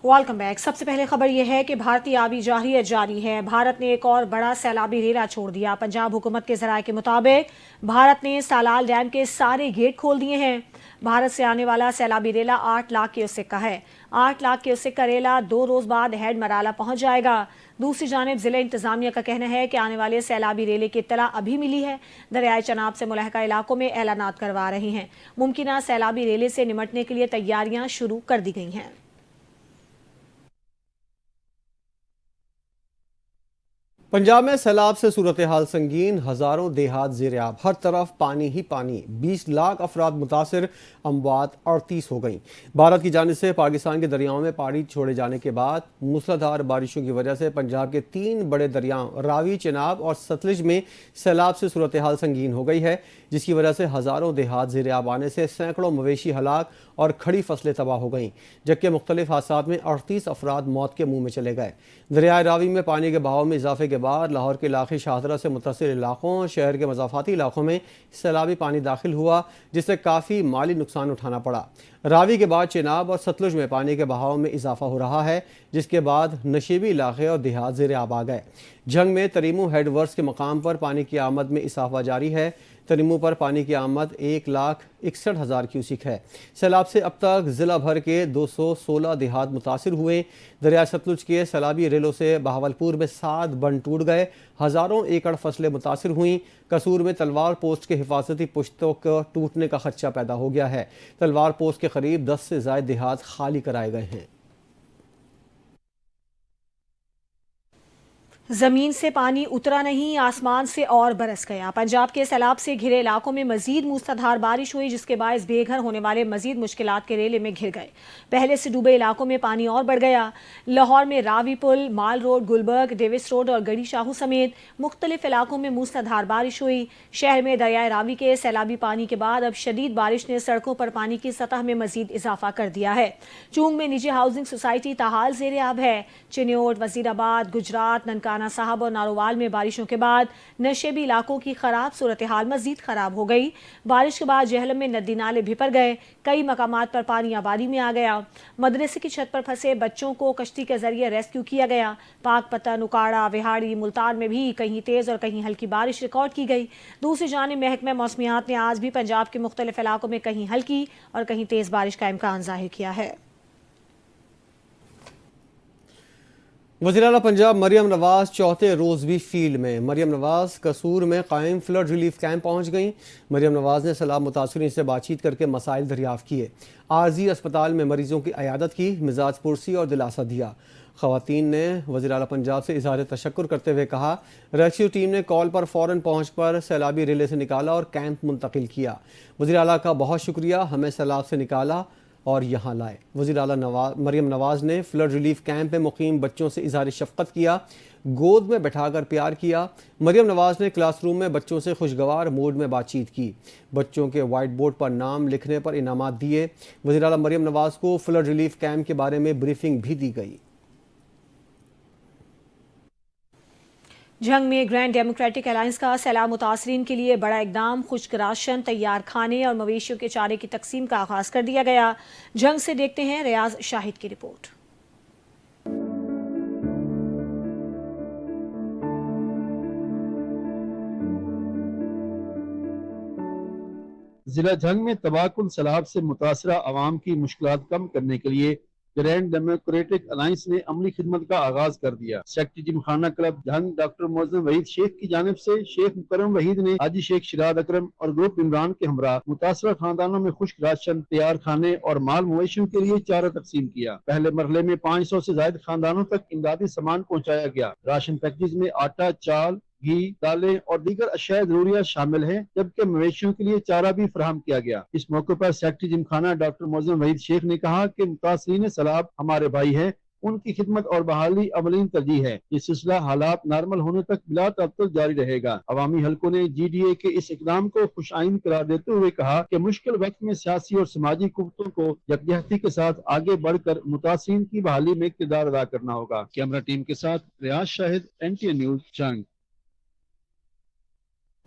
Welcome back. सबसे पहले खबर यह है कि भारतीय आबी जाहिरियत जारी है। भारत ने एक और बड़ा सैलाबी रेला छोड़ दिया। पंजाब हुकूमत के जराये के मुताबिक भारत ने सालाल डैम के सारे गेट खोल दिए हैं। भारत से आने वाला सैलाबी रेला 8 लाख क्यूसेक का है। 8 लाख क्यूसेक का रेला 2 रोज बाद हेड मराला पहुंच जाएगा। दूसरी जानिब जिला इंतजामिया का कहना है कि आने वाले सैलाबी रेले की इत्तला अभी मिली है। दरियाए चनाब से मुलहका इलाकों में ऐलानात करवा रहे हैं। मुमकिन सैलाबी रेले से निमटने के लिए तैयारियां शुरू कर दी गई हैं। पंजाब में सैलाब से सूरत हाल संगीन, हज़ारों देहात ज़ेर-ए-आब, हर तरफ पानी ही पानी, 20 लाख अफराद मुतासर, अमवात 38 हो गई। भारत की जानिब से पाकिस्तान के दरियाओं में पानी छोड़े जाने के बाद मूसलाधार बारिशों की वजह से पंजाब के 3 बड़े दरियाओं रावी, चनाब और सतलज में सैलाब से सूरत हाल संगीन हो गई है, जिसकी वजह से हज़ारों देहात ज़ेर-ए-आब आने से सैकड़ों मवेशी हलाक और खड़ी फसलें तबाह हो गईं, जबकि मुख्तलिफ हादसात में 38 अफराद मौत के मुँह में चले गए। दरियाए रावी में पानी के बहाव में इजाफे के बाद लाहौर के इलाके शाहदरा से मुत्तसिल इलाकों, शहर के मज़ाफ़ाती इलाकों में सैलाबी पानी दाखिल हुआ, जिससे काफ़ी माली नुकसान उठाना पड़ा। रावी के बाद चनाब और सतलुज में पानी के बहाव में इजाफा हो रहा है, जिसके बाद नशीबी इलाके और देहात ज़ेर-ए-आब आ गए। जंग में तरीमू हेड वर्क्स के मकाम पर पानी की आमद में इजाफा जारी है। तरीमू पर पानी की आमद 1,61,000 क्यूसिक है। सैलाब से अब तक ज़िला भर के 216 देहात मुतासिर हुए। दरिया सतलुज के सैलाबी रेलों से बहावलपुर में 7 बंद टूट गए, हज़ारों एकड़ फसलें मुतासिर हुईं। कसूर में तलवार पोस्ट के हिफाजती पुश्तों को टूटने का खदशा पैदा हो गया है। तलवार पोस्ट के करीब 10 से ज़ायद देहात खाली कराए गए हैं। जमीन से पानी उतरा नहीं, आसमान से और बरस गया। पंजाब के सैलाब से घिरे इलाकों में मजीद मूसलाधार बारिश हुई, जिसके बायस बेघर होने वाले मजीद मुश्किलात के रेले में घिर गए। पहले से डूबे इलाकों में पानी और बढ़ गया। लाहौर में रावी पुल, माल रोड, गुलबर्ग, डेविस रोड और गढ़ी शाहू समेत मुख्तलिफ इलाकों में मूसलाधार बारिश हुई। शहर में दरियाए रावी के सैलाबी पानी के बाद अब शदीद बारिश ने सड़कों पर पानी की सतह में मजीद इजाफा कर दिया है। चूंग में निजी हाउसिंग सोसाइटी ताहाल ज़ेर-ए-आब है। चिन्योट, वजीराबाद, गुजरात, ननकाना साहब और नारोवाल में बारिशों के बाद नशेबी इलाकों की खराब सूरत हाल मजीद खराब हो गई। बारिश के बाद जहलम में नदी नाले भिपर गए, कई मकामात पर पानी आबादी में आ गया। मदरसे की छत पर फंसे बच्चों को कश्ती के जरिए रेस्क्यू किया गया। पाकपतन, उकाड़ा, विहाड़ी, मुल्तान में भी कहीं तेज और कहीं हल्की बारिश रिकॉर्ड की गई। दूसरी जानिब महकमा मौसमियात ने आज भी पंजाब के मुख्तलिफ इलाकों में कहीं हल्की और कहीं तेज बारिश का इम्कान जाहिर किया है। वज़ीर-ए-आला पंजाब मरियम नवाज़ चौथे रोज़ भी फील्ड में। मरियम नवाज़ कसूर में कायम फ्लड रिलीफ कैंप पहुँच गईं। मरियम नवाज़ ने सैलाब मुतासरीन से बातचीत करके मसाइल दरियाफ़्त किए। आरजी अस्पताल में मरीजों की अयादत की, मिजाज पुरसी और दिलासा दिया। ख़वातीन ने वज़ीर-ए-आला पंजाब से इज़हार तशक्कुर करते हुए कहा, रेस्क्यू टीम ने कॉल पर फ़ौरन पहुँच पर सैलाबी रेले से निकाला और कैंप मुंतकिल किया। वज़ीर-ए-आला का बहुत शुक्रिया, हमें सैलाब से निकाला और यहाँ लाए। वज़ीर-ए-आला मरियम नवाज़ ने फ्लड रिलीफ कैंप में मुकीम बच्चों से इज़हार शफ़क़त किया, गोद में बैठाकर प्यार किया। मरियम नवाज़ ने क्लासरूम में बच्चों से खुशगवार मूड में बातचीत की। बच्चों के वाइट बोर्ड पर नाम लिखने पर इनामात दिए। वज़ीर-ए-आला मरियम नवाज़ को फ्लड रिलीफ कैंप के बारे में ब्रीफिंग भी दी गई। जंग में ग्रैंड डेमोक्रेटिक अलायंस का सैलाब मुतासरीन के लिए बड़ा इकदाम, खुश्क राशन, तैयार खाने और मवेशियों के चारे की तकसीम का आगाज कर दिया गया। जंग से देखते हैं रियाज शाहिद की रिपोर्ट। जिला जंग में तबाहकुन सैलाब से मुतासरा अवाम की मुश्किलात कम करने के लिए ग्रैंड डेमोक्रेटिक अलायंस ने अमली खिदमत का आगाज कर दिया। सेक्रेटरी जिमखाना क्लब जंग डॉक्टर मोअज़्ज़म वहीद शेख की जानिब से शेख मुकर्रम वहीद ने हाजी शेख शिराद अकरम और ग्रुप इमरान के हमरा मुतासरा खानदानों में खुश्क राशन, तैयार खाने और माल मवेशियों के लिए चारा तकसीम किया। पहले मरहले में 500 से ज्यादा खानदानों तक इमदादी सामान पहुँचाया गया। राशन पैकेज में आटा, चाल, घी, दालें और दीगर अशिया जरूरियात शामिल हैं, जबकि मवेशियों के लिए चारा भी फराहम किया गया। इस मौके पर सेक्रेटरी जिमखाना डॉक्टर मोअज़्ज़म वहीद शेख ने कहा कि मुतासरीन सैलाब हमारे भाई हैं, उनकी खिदमत और बहाली अवलीन तरजीह है। ये सिलसिला हालात नॉर्मल होने तक बिला तअत्तुल जारी रहेगा। अवामी हलकों ने GDA के इस इकदाम को खुशाइन करार देते हुए कहा कि मुश्किल वक्त में सियासी और समाजी कुव्वतों को यकजहती के साथ आगे बढ़कर मुतासरीन की बहाली में किरदार अदा करना होगा। कैमरा टीम के साथ रियाज शाहिद, NTA न्यूज, जंग।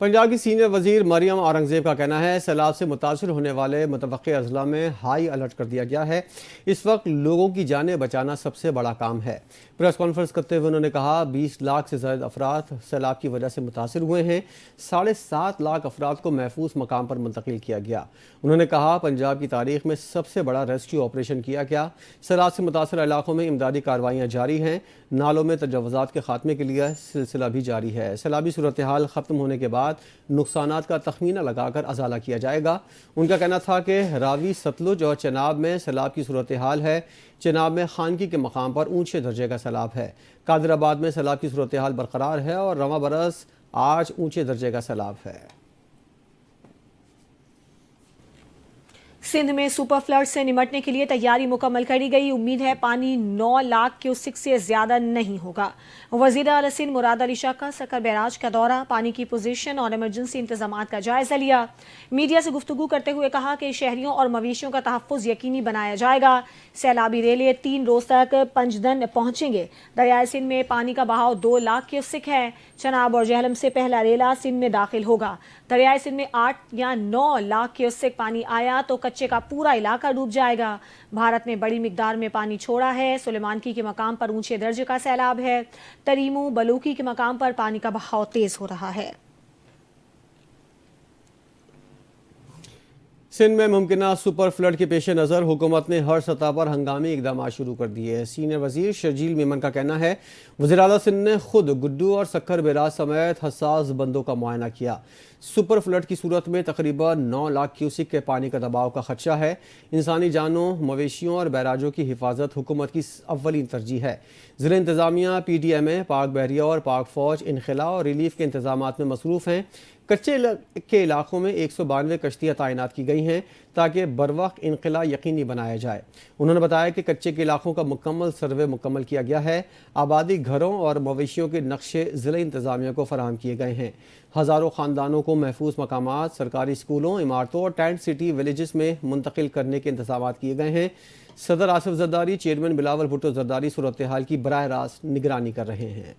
पंजाब की सीनियर वजीर मरियम औरंगजेब का कहना है सैलाब से मुतासर होने वाले मुतवक्के अजला में हाई अलर्ट कर दिया गया है। इस वक्त लोगों की जानें बचाना सबसे बड़ा काम है। प्रेस कॉन्फ्रेंस करते हुए उन्होंने कहा 20 लाख से ज़्यादा अफराद सैलाब की वजह से मुतासर हुए हैं। 7.5 लाख अफराद को महफूज मकाम पर मुंतकिल किया गया। उन्होंने कहा पंजाब की तारीख में सबसे बड़ा रेस्क्यू ऑपरेशन किया गया। सैलाब से मुतासर इलाकों में इमदादी कार्रवाइयाँ जारी हैं। नालों में तजव्वुज़ात के खात्मे के लिए सिलसिला भी जारी है। सैलाबी सूरत हाल ख़त्म होने के बाद नुकसानात का तखमीना लगाकर अजाला किया जाएगा। उनका कहना था कि रावी सतलुज और चनाब में सैलाब की सूरत हाल है। चनाब में खानगी के मकाम पर ऊंचे दर्जे का सैलाब है। कादराबाद में सैलाब की सूरत हाल बरकरार है और रवां बरस आज ऊंचे दर्जे का सैलाब है। सिंध में सुपर फ्लड से निमटने के लिए तैयारी मुकम्मल करी गई। उम्मीद है पानी 9 लाख क्यूसेक से ज्यादा नहीं होगा। वजीर आला सिंध मुराद अली शाह का सक्कर बैराज का दौरा, पानी की पोजीशन और इमरजेंसी इंतजामात का जायजा लिया। मीडिया से गुफ्तगू करते हुए कहा कि शहरियों और मवेशियों का तहफ़्फ़ुज़ यकीनी बनाया जाएगा। सैलाबी रेले 3 रोज तक पंजदन पहुंचेंगे। दरियाए सिंध में पानी का बहाव 2 लाख क्यूसेक है। चनाब और जहलम से पहला रेला सिंध में दाखिल होगा। दरियाए सिंध में 8 या 9 लाख क्यूसेक पानी आया तो कच्चे का पूरा इलाका डूब जाएगा। भारत ने बड़ी मिकदार में पानी छोड़ा है। सुलेमानकी के मकाम पर ऊंचे दर्जे का सैलाब है। तरीमू बलूकी के मकाम पर पानी का बहाव तेज हो रहा है। सिंध में मुमकिना सुपर फ्लड के पेश नज़र हुकूमत ने हर सतह पर हंगामी इकदाम शुरू कर दिए हैं। सीनियर वजीर शर्जील मेमन का कहना है वज़ीर आला सिंध ने खुद गुड्डू और सक्कर बैराज समेत हसास बंदों का मुआयना किया। सुपर फ्लड की सूरत में तकरीबन 9 लाख क्यूसिक के पानी का दबाव का खदशा है। इंसानी जानों, मवेशियों और बैराजों की हिफाजत हुकूमत की अव्वलीन तरजीह है। ज़िला इंतज़ामिया, PTMA, पाक बहरिया और पाक फ़ौज इनखला और रिलीफ के इंतजामात में मसरूफ़ हैं। कच्चे के इलाकों में 192 कश्तियाँ तैनात की गई हैं ताकि बरवक्त इनखला यकीनी बनाया जाए। उन्होंने बताया कि कच्चे के इलाकों का मुकम्मल सर्वे मुकम्मल किया गया है। आबादी घरों और मवेशियों के नक्शे ज़िला इंतज़ामिया को फराहम किए गए हैं। हज़ारों ख़ानदानों को महफूज मकामात, सरकारी स्कूलों, इमारतों और टेंट सिटी विलेजेस में मुंतकिल करने के इंतज़ामात किए गए हैं। सदर आसिफ जरदारी, चेयरमैन बिलावल भुट्टो जरदारी सूरत हाल की बराह रास्त निगरानी कर रहे हैं।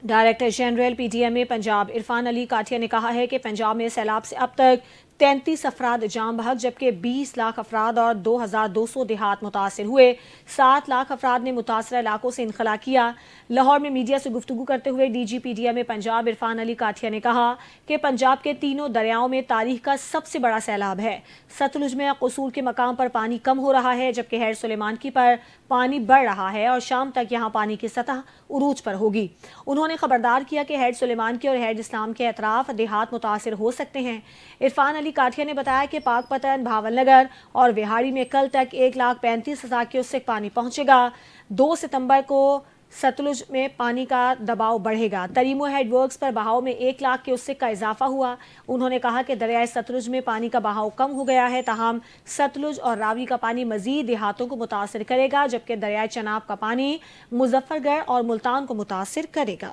Director general PTMA Punjab Irfan Ali Kathia ने कहा है कि पंजाब में सैलाब से अब तक 33 अफराद जाम बहक जबकि 20 लाख अफराद और 2200 देहात मुतासर हुए। 7 लाख अफराद ने मुतासर इलाकों से इनखला किया। लाहौर में मीडिया से गुफ्तगू करते हुए DG PTMA पंजाब इरफान अली काठिया ने कहा कि पंजाब के तीनों दरियाओं में तारीख का सबसे बड़ा सैलाब है। सतलुज में कसूर के मकाम पर पानी कम हो रहा है जबकि हैर सुलेमानकी पर पानी बढ़ रहा है और शाम तक यहाँ पानी की सतह उरूज पर होगी। उन्होंने खबरदार किया कि हैड सुलेमानकी और हैड इस्लाम के अतराफ देहात मुतासर हो सकते हैं। इरफान अली काठिया ने बताया कि पाकपतन, भावलनगर और विहाड़ी में कल तक 1,35,000 क्यूसेक पानी पहुंचेगा। 2 सितंबर को सतलुज में पानी का दबाव बढ़ेगा। तरीमो हेडवर्क्स पर बहाव में 1 लाख क्यूसेक का इजाफा हुआ। उन्होंने कहा कि दरियाए सतलुज में पानी का बहाव कम हो गया है, ताहम सतलुज और रावी का पानी मजीद देहातों को मुतासर करेगा जबकि दरियाए चनाब का पानी मुजफ्फरगढ़ और मुल्तान को मुतासर करेगा।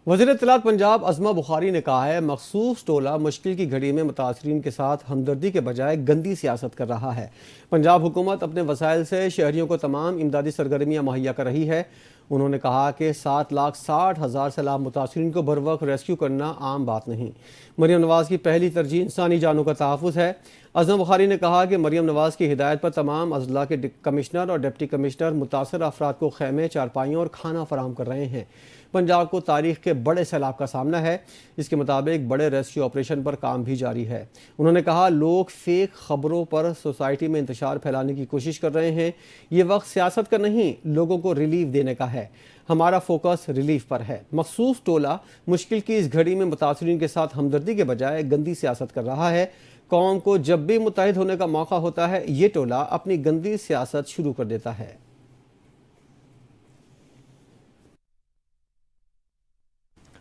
वज़ीर इत्तलात पंजाब अज़मा बुखारी ने कहा है मखसूस टोला मुश्किल की घड़ी में मुतासरीन के साथ हमदर्दी के बजाय गंदी सियासत कर रहा है। पंजाब हुकूमत अपने वसाइल से शहरियों को तमाम इमदादी सरगर्मियाँ मुहैया कर रही है। उन्होंने कहा कि 7,60,000 सैलाब मुतासरीन को बर वक्त रेस्क्यू करना आम बात नहीं। मरियम नवाज़ की पहली तरजीह इंसानी जानों का तहफ़्फ़ुज़ है। अज़मा बुखारी ने कहा कि मरियम नवाज़ की हिदायत पर तमाम अजला के कमिश्नर और डिप्टी कमिश्नर मुतासर अफराद को खैमे, चारपाइयों और खाना फराहम कर रहे हैं। पंजाब को तारीख के बड़े सैलाब का सामना है। इसके मुताबिक बड़े रेस्क्यू ऑपरेशन पर काम भी जारी है। उन्होंने कहा लोग फेक खबरों पर सोसाइटी में इंतशार फैलाने की कोशिश कर रहे हैं। ये वक्त सियासत का नहीं, लोगों को रिलीफ देने का है। हमारा फोकस रिलीफ पर है। मखसूस टोला मुश्किल की इस घड़ी में मुतासरीन के साथ हमदर्दी के बजाय गंदी सियासत कर रहा है। कौम को जब भी मुत्तहिद होने का मौका होता है ये टोला अपनी गंदी सियासत शुरू कर देता है।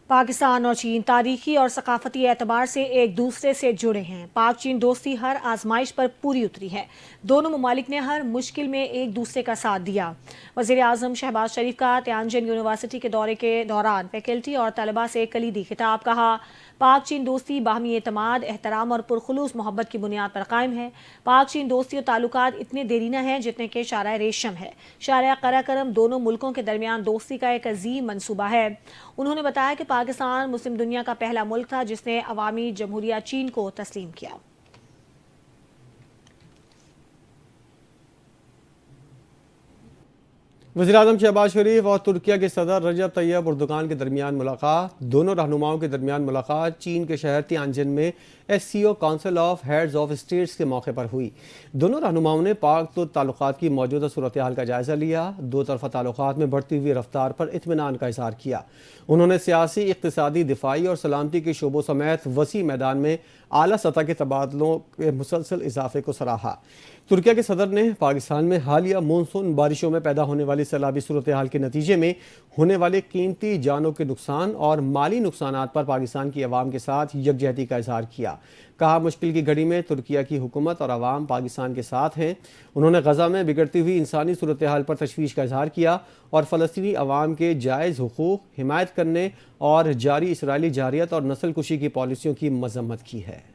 पाकिस्तान और चीन तारीखी और सकाफती एतबार से एक दूसरे से जुड़े हैं। पाक चीन दोस्ती हर आजमाइश पर पूरी उतरी है। दोनों ममालिक ने हर मुश्किल में एक दूसरे का साथ दिया। वज़ीर आज़म शहबाज शरीफ का तियानजिन यूनिवर्सिटी के दौरे के दौरान फैकल्टी और तलबा से कलीदी खिताब कहा। پاک چین دوستی باہمی اعتماد، احترام اور پرخلوص محبت کی بنیاد پر قائم ہے۔ پاک چین دوستی اور تعلقات اتنے دیرینہ ہیں جتنے کہ شارع ریشم ہے۔ شارع قراقرم دونوں ملکوں کے درمیان دوستی کا ایک عظیم منصوبہ ہے۔ انہوں نے بتایا کہ پاکستان مسلم دنیا کا پہلا ملک تھا جس نے عوامی جمہوریہ چین کو تسلیم کیا۔ وزیراعظم شہباز شریف اور ترکیہ کے صدر رجب طیب اردوغان کے درمیان ملاقات۔ دونوں رہنماؤں کے درمیان ملاقات چین کے شہر تیانجن میں SCO council of heads of states کے موقع پر ہوئی۔ دونوں رہنماؤں نے پاک ترک تعلقات کی موجودہ صورتحال کا جائزہ لیا، دو طرفہ تعلقات میں بڑھتی ہوئی رفتار پر اطمینان کا اظہار کیا۔ انہوں نے سیاسی، اقتصادی، دفاعی اور سلامتی کے شعبوں سمیت وسیع میدان میں اعلیٰ سطح کے تبادلوں کے مسلسل اضافے کو سراہا۔ ترکیہ کے صدر نے پاکستان میں حالیہ مونسون بارشوں میں پیدا ہونے والی سیلابی صورتحال کے نتیجے میں ہونے والے قیمتی جانوں کے نقصان اور مالی نقصانات پر پاکستان کی عوام کے ساتھ یکجہتی کا اظہار کیا۔ کہا مشکل کی گھڑی میں ترکیہ کی حکومت اور عوام پاکستان کے ساتھ ہیں۔ انہوں نے غزہ میں بگڑتی ہوئی انسانی صورتحال پر تشویش کا اظہار کیا اور فلسطینی عوام کے جائز حقوق حمایت کرنے اور جاری اسرائیلی جارحیت اور نسل کشی کی پالیسیوں کی مذمت کی ہے۔